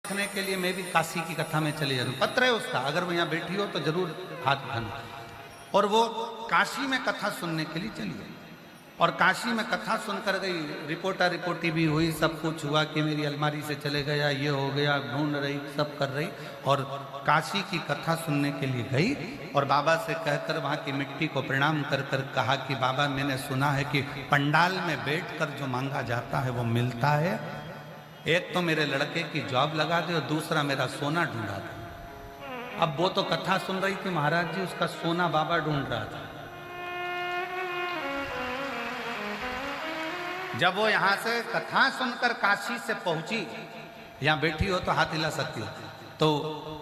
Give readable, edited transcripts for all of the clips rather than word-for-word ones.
देखने के लिए मैं भी काशी की कथा में चले जाऊँ। पत्र है उसका, अगर वो यहाँ बैठी हो तो जरूर हाथ उठाना। और वो काशी में कथा सुनने के लिए चली गई और काशी में कथा सुनकर गई। रिपोर्टी भी हुई, सब कुछ हुआ कि मेरी अलमारी से चले गया, ये हो गया, ढूंढ रही, सब कर रही। और काशी की कथा सुनने के लिए गई और बाबा से कहकर वहाँ की मिट्टी को प्रणाम कर कर कहा कि बाबा मैंने सुना है कि पंडाल में बैठकर जो मांगा जाता है वो मिलता है। एक तो मेरे लड़के की जॉब लगा दे और दूसरा मेरा सोना ढूंढा दे। अब वो तो कथा सुन रही थी महाराज जी, उसका सोना बाबा ढूंढ रहा था। जब वो यहां से कथा सुनकर काशी से पहुंची, यहां बैठी हो तो हाथ हिला सकती हो, तो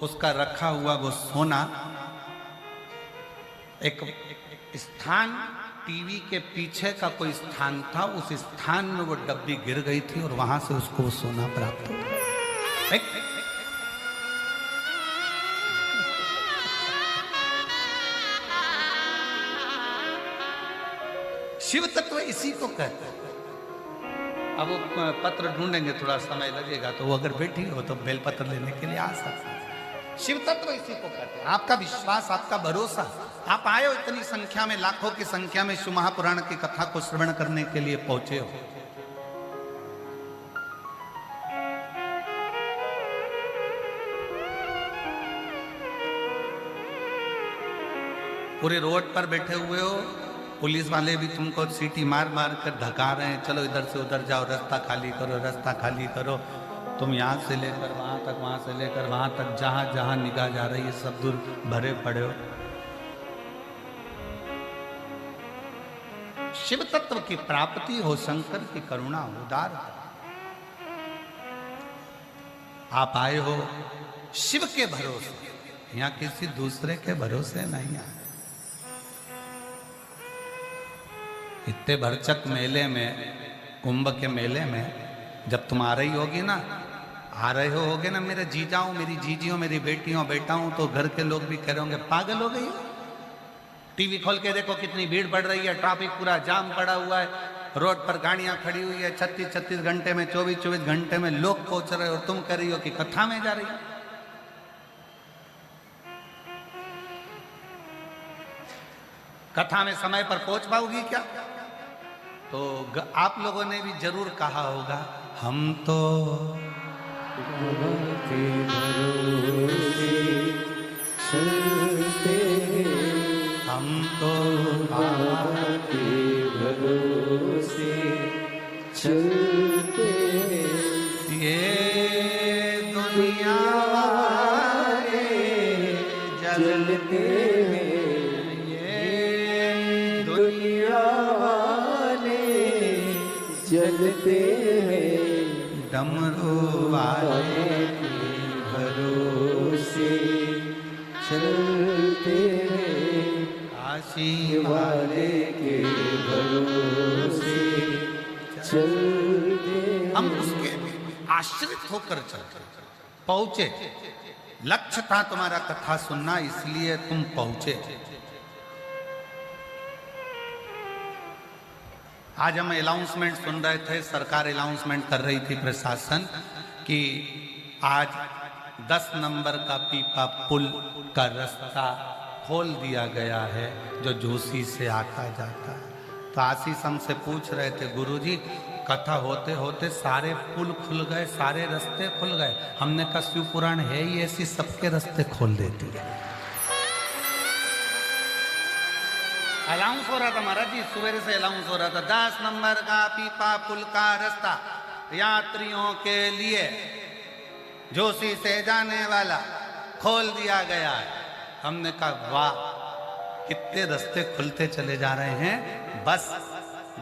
उसका रखा हुआ वो सोना एक स्थान, टीवी के पीछे का कोई स्थान था, उस स्थान में वो डब्बी गिर गई थी और वहां से उसको वो सोना प्राप्त हो गया। शिव तत्व इसी को कहते हैं। अब वो पत्र ढूंढेंगे, थोड़ा समय लगेगा, तो वो अगर बैठी हो तो बेलपत्र लेने के लिए आ सकते हैं। शिव तत्व इसी को कहते हैं। आपका विश्वास, आपका भरोसा, आप आए हो इतनी संख्या में, लाखों की संख्या में शिव महापुराण की कथा को श्रवण करने के लिए पहुंचे हो। पूरे रोड पर बैठे हुए हो, पुलिस वाले भी तुमको सीटी मार मार कर धका रहे हैं, चलो इधर से उधर जाओ, रास्ता खाली करो, रास्ता खाली करो। तुम यहाँ से लेकर वहाँ तक, वहाँ से लेकर वहाँ तक, जहाँ जहाँ निगाह जा रही है सब दूर भरे पड़े हो। शिव तत्व की प्राप्ति हो, शंकर की करुणा उदार। आप आए हो शिव के भरोसे, यहाँ किसी दूसरे के भरोसे नहीं आए। इतने भरचक मेले में, कुंभ के मेले में जब तुम आ रही होगी ना, आ रहे होगे ना मेरे जीजाओं, मेरी जीजियों, मेरी बेटियों, बेटाओं, तो घर के लोग भी कह रहे होंगे पागल हो गई। टीवी खोल के देखो कितनी भीड़ बढ़ रही है, ट्रैफिक पूरा जाम पड़ा हुआ है, रोड पर गाड़ियां खड़ी हुई है, 36-36 घंटे में, 24-24 घंटे में लोग पहुंच रहे हो, और तुम कह रही हो कि कथा में जा रही हो। कथा में समय पर पहुंच पाओगी क्या? तो आप लोगों ने भी जरूर कहा होगा, हम तो के भरोसे चलते, हम तो के भरोसे चलते, ये दुनिया वाले जलते हैं, ये दुनिया जलते हैं, डमरू वाले के भरोसे चलते हैं, काशी वाले के भरोसे चलते। हम उसके आश्रित होकर चलते पहुंचे। लक्ष्य था तुम्हारा कथा सुनना, इसलिए तुम पहुंचे। आज हम अनाउंसमेंट सुन रहे थे, सरकार अनाउंसमेंट कर रही थी, प्रशासन, कि आज 10 नंबर का पीपा पुल का रास्ता खोल दिया गया है जो जोशी से आता जाता है। तो आशीष हमसे पूछ रहे थे, गुरुजी कथा होते होते सारे पुल खुल गए, सारे रास्ते खुल गए। हमने कहा शिव पुराण है ही ऐसी, सबके रास्ते खोल देती है। अलाउंस हो रहा था महाराज जी, सवेरे से अलाउंस हो रहा था, 10 नंबर का पीपा पुल का रास्ता यात्रियों के लिए जोशी से जाने वाला खोल दिया गया है। हमने कहा वाह, कितने रास्ते खुलते चले जा रहे हैं। बस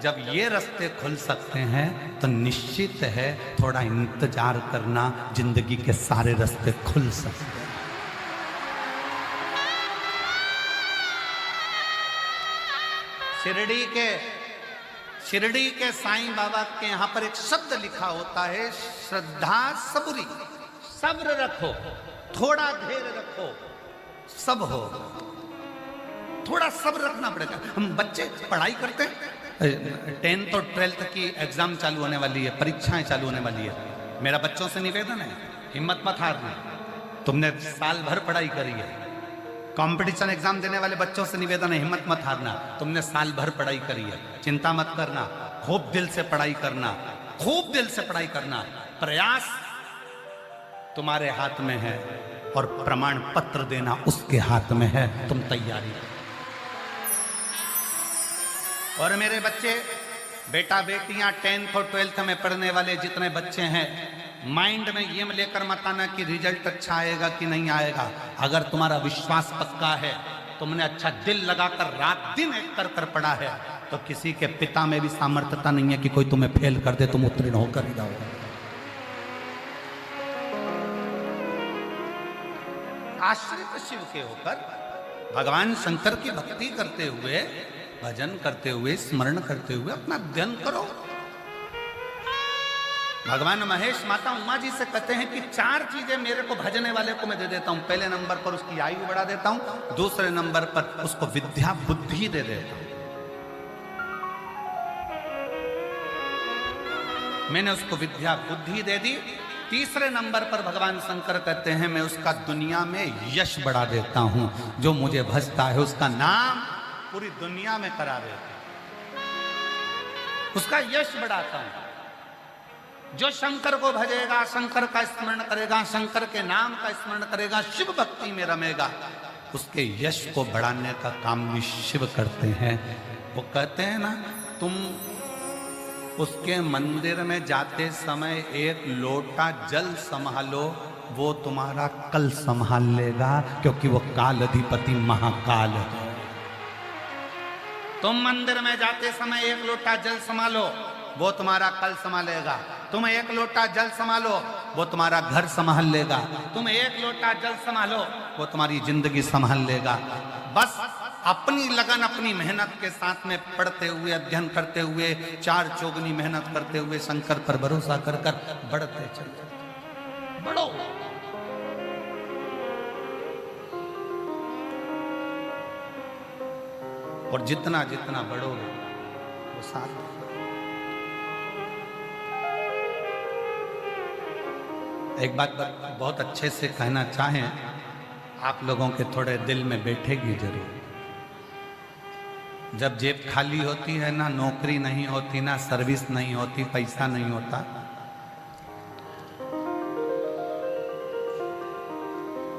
जब ये रास्ते खुल सकते हैं तो निश्चित है थोड़ा इंतजार करना, जिंदगी के सारे रास्ते खुल सकते हैं। शिरडी के साईं बाबा के यहाँ पर एक शब्द लिखा होता है, श्रद्धा सबुरी। सब्र रखो, थोड़ा धैर्य रखो, सब हो। थोड़ा सब्र रखना पड़ेगा। हम बच्चे पढ़ाई करते हैं, 10th और 12th की एग्जाम चालू होने वाली है, परीक्षाएं चालू होने वाली है। मेरा बच्चों से निवेदन है, हिम्मत मत हारना। तुमने साल भर पढ़ाई करी है, कंपटीशन एग्जाम देने वाले बच्चों से निवेदन है, हिम्मत मत हारना। तुमने साल भर पढ़ाई करी है, चिंता मत करना, खूब दिल से पढ़ाई करना, खूब दिल से पढ़ाई करना। प्रयास तुम्हारे हाथ में है और प्रमाण पत्र देना उसके हाथ में है। तुम तैयारी। और मेरे बच्चे, बेटा बेटियां 10th और 12th में पढ़ने वाले जितने बच्चे हैं, माइंड में ये लेकर मत आना कि रिजल्ट अच्छा आएगा कि नहीं आएगा। अगर तुम्हारा विश्वास पक्का है, तुमने अच्छा दिल लगाकर रात दिन एक कर पढ़ा है, तो किसी के पिता में भी सामर्थ्यता नहीं है कि कोई तुम्हें फेल कर दे, तुम उत्तीर्ण होकर ही जाओगे। आश्रित शिव के होकर भगवान शंकर की भक्ति करते हुए, भजन करते हुए, स्मरण करते हुए अपना अध्ययन करो। भगवान महेश माता उमा जी से कहते हैं कि 4 चीजें मेरे को भजने वाले को मैं दे देता हूं। पहले नंबर पर उसकी आयु बढ़ा देता हूं, दूसरे नंबर पर उसको विद्या बुद्धि दे देता हूं। मैंने उसको विद्या बुद्धि दे दी। तीसरे नंबर पर भगवान शंकर कहते हैं मैं उसका दुनिया में यश बढ़ा देता हूं। जो मुझे भजता है उसका नाम पूरी दुनिया में करा देता हूं, उसका यश बढ़ाता हूं। जो शंकर को भजेगा, शंकर का स्मरण करेगा, शंकर के नाम का स्मरण करेगा, शिव भक्ति में रमेगा, उसके यश को बढ़ाने का काम भी शिव करते हैं। वो कहते हैं ना, तुम उसके मंदिर में जाते समय एक लोटा जल संभालो, वो तुम्हारा कल संभाल लेगा, क्योंकि वो काल अधिपति महाकाल है। तुम मंदिर में जाते समय एक लोटा जल संभालो, वो तुम्हारा कल संभालेगा। तुम एक लोटा जल संभालो, वो तुम्हारा घर संभाल लेगा। तुम एक लोटा जल संभालो, वो तुम्हारी जिंदगी संभाल लेगा। बस अपनी लगन, अपनी मेहनत के साथ में पढ़ते हुए, अध्ययन करते हुए, 4 चौगुनी मेहनत करते हुए, शंकर पर भरोसा कर बढ़ते चलते बढ़ो। और जितना जितना बढ़ोगे वो साथ। एक बात बहुत अच्छे से कहना चाहें, आप लोगों के थोड़े दिल में बैठेगी जरूर। जब जेब खाली होती है ना, नौकरी नहीं होती, ना सर्विस नहीं होती, पैसा नहीं होता,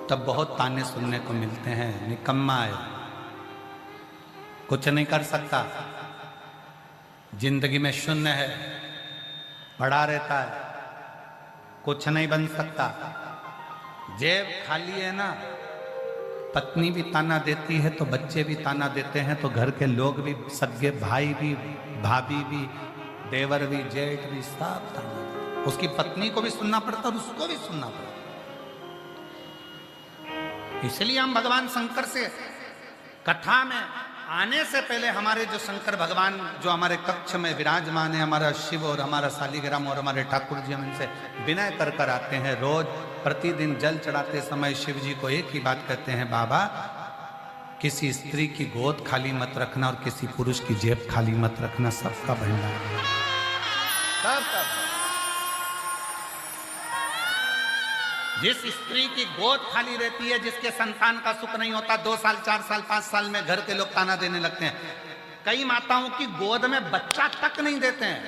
तब बहुत ताने सुनने को मिलते हैं, निकम्मा है, कुछ नहीं कर सकता, जिंदगी में शून्य है, पड़ा रहता है, कुछ नहीं बन सकता। जेब खाली है ना, पत्नी भी ताना देती है तो बच्चे भी ताना देते हैं, तो घर के लोग भी, सगे भाई भी, भाभी भी, देवर भी, जेठ भी, सब ताना देते। उसकी पत्नी को भी सुनना पड़ता और उसको भी सुनना पड़ता। इसलिए हम भगवान शंकर से कथा में आने से पहले हमारे जो शंकर भगवान जो हमारे कक्ष में विराजमान है, हमारा शिव और हमारा शालिग्राम और हमारे ठाकुर जी, हम इनसे विनय कर आते हैं। रोज प्रतिदिन जल चढ़ाते समय शिव जी को एक ही बात कहते हैं, बाबा किसी स्त्री की गोद खाली मत रखना और किसी पुरुष की जेब खाली मत रखना, सबका भंडार सबका। जिस स्त्री की गोद खाली रहती है, जिसके संतान का सुख नहीं होता, 2 साल 4 साल 5 साल में घर के लोग ताना देने लगते हैं। कई माताओं की गोद में बच्चा तक नहीं देते हैं,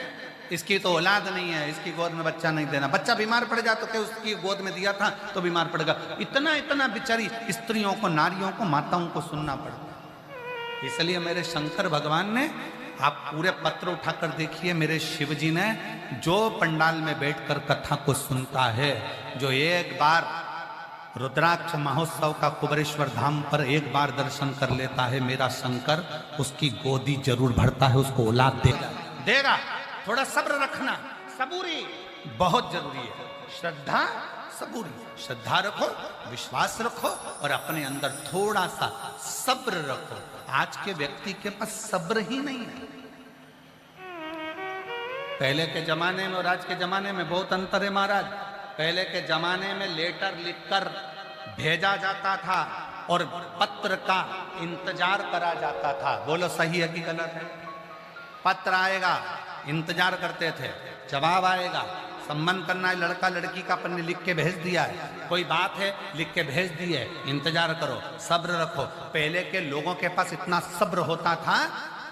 इसकी तो औलाद नहीं है, इसकी गोद में बच्चा नहीं देना। बच्चा बीमार पड़ जाता तो क्या उसकी गोद में दिया था तो बीमार पड़ेगा। इतना इतना बेचारी स्त्रियों को, नारियों को, माताओं को सुनना पड़ता। इसलिए मेरे शंकर भगवान ने, आप पूरे पत्र उठाकर देखिए, मेरे शिव जी ने जो पंडाल में बैठकर कथा को सुनता है, जो एक बार रुद्राक्ष महोत्सव का कुबरेश्वर धाम पर एक बार दर्शन कर लेता है, मेरा शंकर उसकी गोदी जरूर भरता है, उसको औलाद देगा। थोड़ा सब्र रखना, सबूरी बहुत जरूरी है। श्रद्धा, सबूरी, श्रद्धा रखो, विश्वास रखो और अपने अंदर थोड़ा सा सब्र रखो। आज के व्यक्ति के पास सब्र ही नहीं है। पहले के जमाने में और आज के जमाने में बहुत अंतर है महाराज। पहले के जमाने में लेटर लिखकर भेजा जाता था और पत्र का इंतजार करा जाता था। बोलो सही है कि गलत है? पत्र आएगा, इंतजार करते थे, जवाब आएगा, संबंध करना है लड़का लड़की का, अपन ने लिख के भेज दिया है, कोई बात है लिख के भेज दी है, इंतजार करो, सब्र रखो। पहले के लोगों के पास इतना सब्र होता था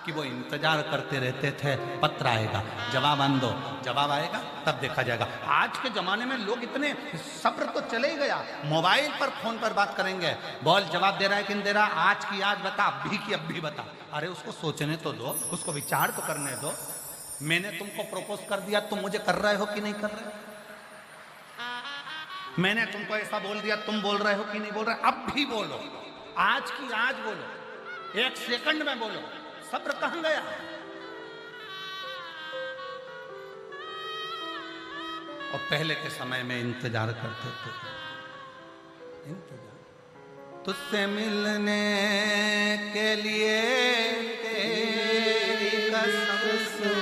कि वो इंतजार करते रहते थे, पत्र आएगा, जवाब आन दो, जवाब आएगा तब देखा जाएगा। आज के जमाने में लोग इतने, सब्र तो चले ही गया, मोबाइल पर फोन पर बात करेंगे, बोल जवाब दे रहा है कि नहीं दे रहा, आज की आज बता, अभी की अभी बता। अरे उसको सोचने तो दो, उसको विचार तो करने दो। मैंने तुमको प्रपोज कर दिया, तुम मुझे कर रहे हो कि नहीं कर रहे? मैंने तुमको ऐसा बोल दिया, तुम बोल रहे हो कि नहीं बोल रहे? अब भी बोलो, आज की आज बोलो, एक सेकंड में बोलो। सब्र कहां गया? और पहले के समय में इंतजार करते थे, इंतजार तुझसे मिलने के लिए तेरी कसम,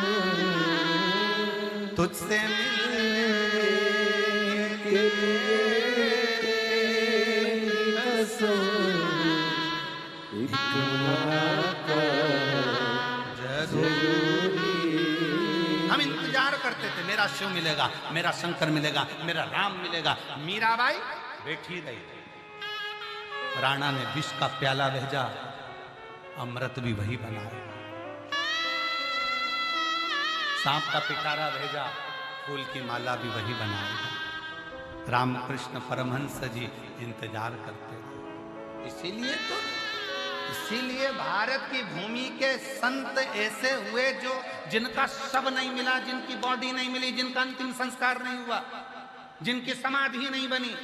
तुझसे मिलने के लिए तेरी कसम, हम इंतजार करते थे, मेरा शिव मिलेगा, मेरा शंकर मिलेगा, मेरा राम मिलेगा। मीराबाई बैठी रही, राणा ने विष का प्याला भेजा, अमृत भी वही बनाया। सांप का पिटारा भेजा, फूल की माला भी वही बनाएगा। रामकृष्ण परमहंस जी इंतजार करते थे। इसीलिए भारत की भूमि के संत ऐसे हुए जो जिनका शव नहीं मिला, जिनकी बॉडी नहीं मिली, जिनका अंतिम संस्कार नहीं हुआ, जिनकी समाधि नहीं बनी।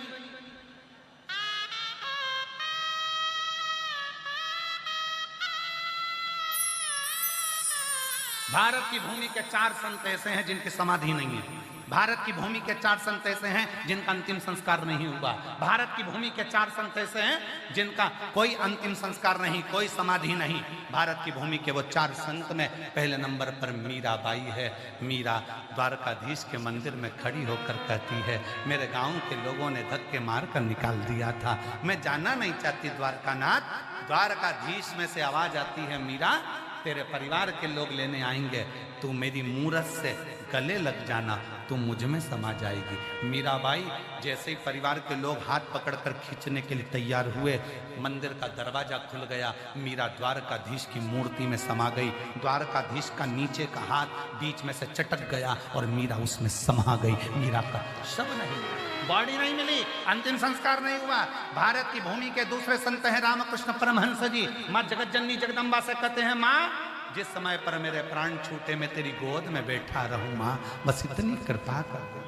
भारत की भूमि के 4 संत ऐसे हैं जिनकी समाधि नहीं है। भारत की भूमि के 4 संत ऐसे हैं जिनका अंतिम संस्कार नहीं हुआ। भारत की भूमि के 4 संत ऐसे हैं जिनका कोई अंतिम संस्कार नहीं, कोई समाधि नहीं। भारत की भूमि के वो 4 संत में पहले नंबर पर मीराबाई है। मीरा द्वारकाधीश के मंदिर में खड़ी होकर कहती है, मेरे गांव के लोगों ने धक्के मार कर निकाल दिया था, मैं जाना नहीं चाहती द्वारकानाथ। द्वारकाधीश में से आवाज आती है, मीरा तेरे परिवार के लोग लेने आएंगे, तू मेरी मूरत से गले लग जाना, तू मुझ में समा जाएगी। मीराबाई जैसे ही परिवार के लोग हाथ पकड़कर खींचने के लिए तैयार हुए, मंदिर का दरवाजा खुल गया, मीरा द्वारकाधीश की मूर्ति में समा गई। द्वारकाधीश का नीचे का हाथ बीच में से चटक गया और मीरा उसमें समा गई। मीरा का शव नहीं, बॉडी नहीं मिली, अंतिम संस्कार नहीं हुआ। भारत की भूमि के दूसरे संत हैं रामकृष्ण परमहंस जी। माँ जगत जननी जगदम्बा से कहते हैं, माँ जिस समय पर मेरे प्राण छूटे मैं तेरी गोद में बैठा रहूं, माँ बस इतनी कृपा कर दो।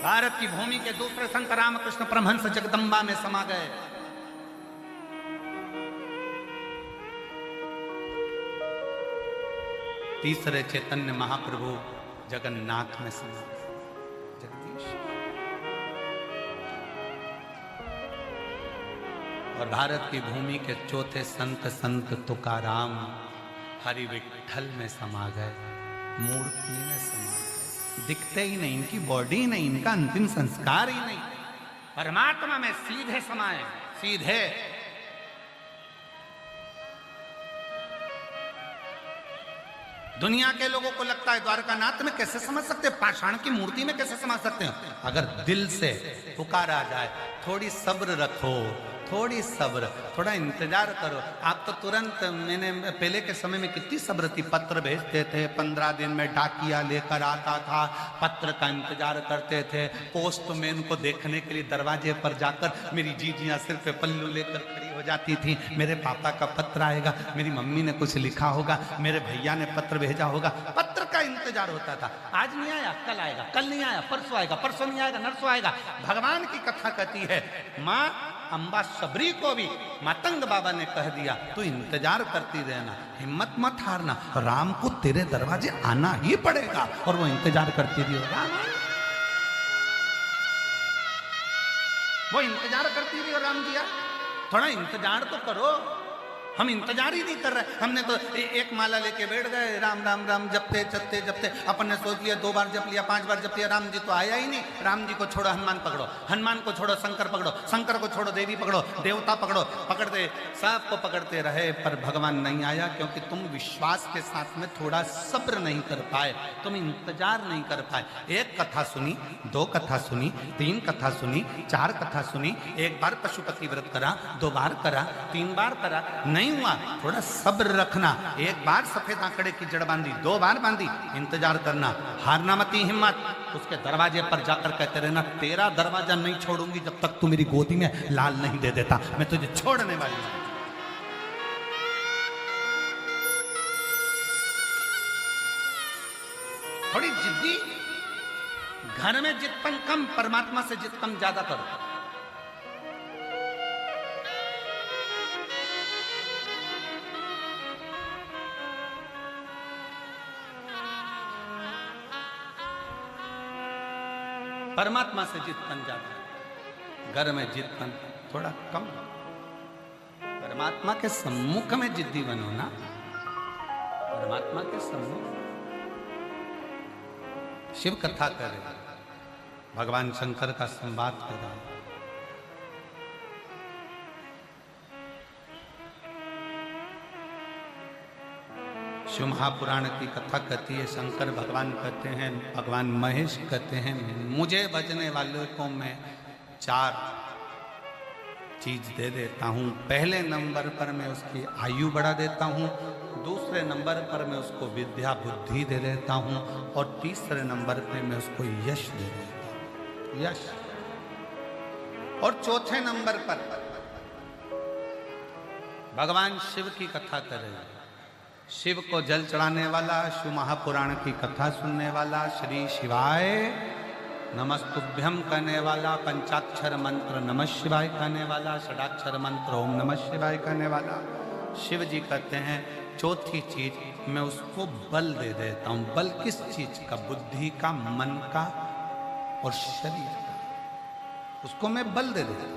भारत की भूमि के दूसरे संत रामकृष्ण परमहंस जगदम्बा में समा गए। तीसरे चैतन्य महाप्रभु जगन्नाथ में समा गए। जगदीश। और भारत की भूमि के चौथे संत तुकाराम हरि विठल में समा गए, मूर्ति में समा गए। दिखते ही नहीं, इनकी बॉडी नहीं, इनका अंतिम संस्कार ही नहीं, परमात्मा में सीधे समाये, सीधे। दुनिया के लोगों को लगता है द्वारकानाथ में कैसे समझ सकते हैं, पाषाण की मूर्ति में कैसे समझ सकते हैं। अगर दिल से पुकारा जाए, थोड़ी सब्र रखो, थोड़ी सब्र, थोड़ा इंतजार करो। आप तो तुरंत, मैंने पहले के समय में कितनी सब्र थी, पत्र भेजते थे, 15 दिन में डाकिया लेकर आता था, पत्र का इंतजार करते थे। पोस्टमैन को देखने के लिए दरवाजे पर जाकर मेरी जीजियां सिर पे पल्लू लेकर खड़ी हो जाती थी, मेरे पापा का पत्र आएगा, मेरी मम्मी ने कुछ लिखा होगा, मेरे भैया ने पत्र भेजा होगा। पत्र का इंतजार होता था। आज नहीं आया, कल आएगा, कल नहीं आया, परसों आएगा, परसों नहीं आएगा, नरसों आएगा। भगवान की कथा कहती है, माँ अम्बा सबरी को भी मातंग बाबा ने कह दिया, तू इंतजार करती रहना, हिम्मत मत हारना, राम को तेरे दरवाजे आना ही पड़ेगा। और वो इंतजार करती रही, राम वो इंतजार करती रही। और राम जी थोड़ा इंतजार तो करो, हम इंतजार ही नहीं कर रहे। हमने तो एक माला लेके बैठ गए, राम राम राम जपते जपते जपते अपन ने सोच लिया 2 बार जप लिया, 5 बार जप लिया, राम जी तो आया ही नहीं। राम जी को छोड़ो हनुमान पकड़ो, हनुमान को छोड़ो शंकर पकड़ो, शंकर को छोड़ो देवी पकड़ो, देवता पकड़ो, पकड़ते सबको पकड़ते रहे पर भगवान नहीं आया, क्योंकि तुम विश्वास के साथ में थोड़ा सब्र नहीं कर पाए, तुम इंतजार नहीं कर पाए। एक कथा सुनी, 2 कथा सुनी, 3 कथा सुनी, 4 कथा सुनी, 1 बार पशुपति व्रत करा, 2 बार करा, 3 बार करा, नहीं हुआ, थोड़ा सब्र रखना। 1 बार सफेद आंकड़े की जड़ बांधी, 2 बार बांधी, इंतजार करना, हारना मती हिम्मत। उसके दरवाजे पर जाकर कहते रहना, तेरा दरवाजा नहीं छोड़ूंगी जब तक तू मेरी गोदी में लाल नहीं दे देता, मैं तुझे छोड़ने वाली हूं। थोड़ी जिद्दी, घर में जिदपन कम, परमात्मा से जिदपन ज्यादा करो। परमात्मा से जिदपन ज्यादा, घर में जिदपन थोड़ा कम। परमात्मा के सम्मुख में जिद्दी बनो ना, परमात्मा के सम्मुख। शिव कथा करे, भगवान शंकर का संवाद करा, शिव महापुराण की कथा कहती है। शंकर भगवान कहते हैं, भगवान महेश कहते हैं, मुझे बजने वालों को मैं 4 चीज दे देता हूँ। पहले नंबर पर मैं उसकी आयु बढ़ा देता हूँ, दूसरे नंबर पर मैं उसको विद्या बुद्धि दे देता हूँ, और तीसरे नंबर पे मैं उसको यश दे देता हूँ, यश। और चौथे नंबर पर भगवान शिव की कथा करें। शिव को जल चढ़ाने वाला, शिव महापुराण की कथा सुनने वाला, श्री शिवाय नमस्तुभ्यम कहने वाला, पंचाक्षर मंत्र नमः शिवाय कहने वाला, षडाक्षर मंत्र ओम नमः शिवाय कहने वाला। शिव जी कहते हैं चौथी चीज मैं उसको बल दे देता हूँ। बल किस चीज का? बुद्धि का, मन का और शरीर का, उसको मैं बल दे देता हूँ।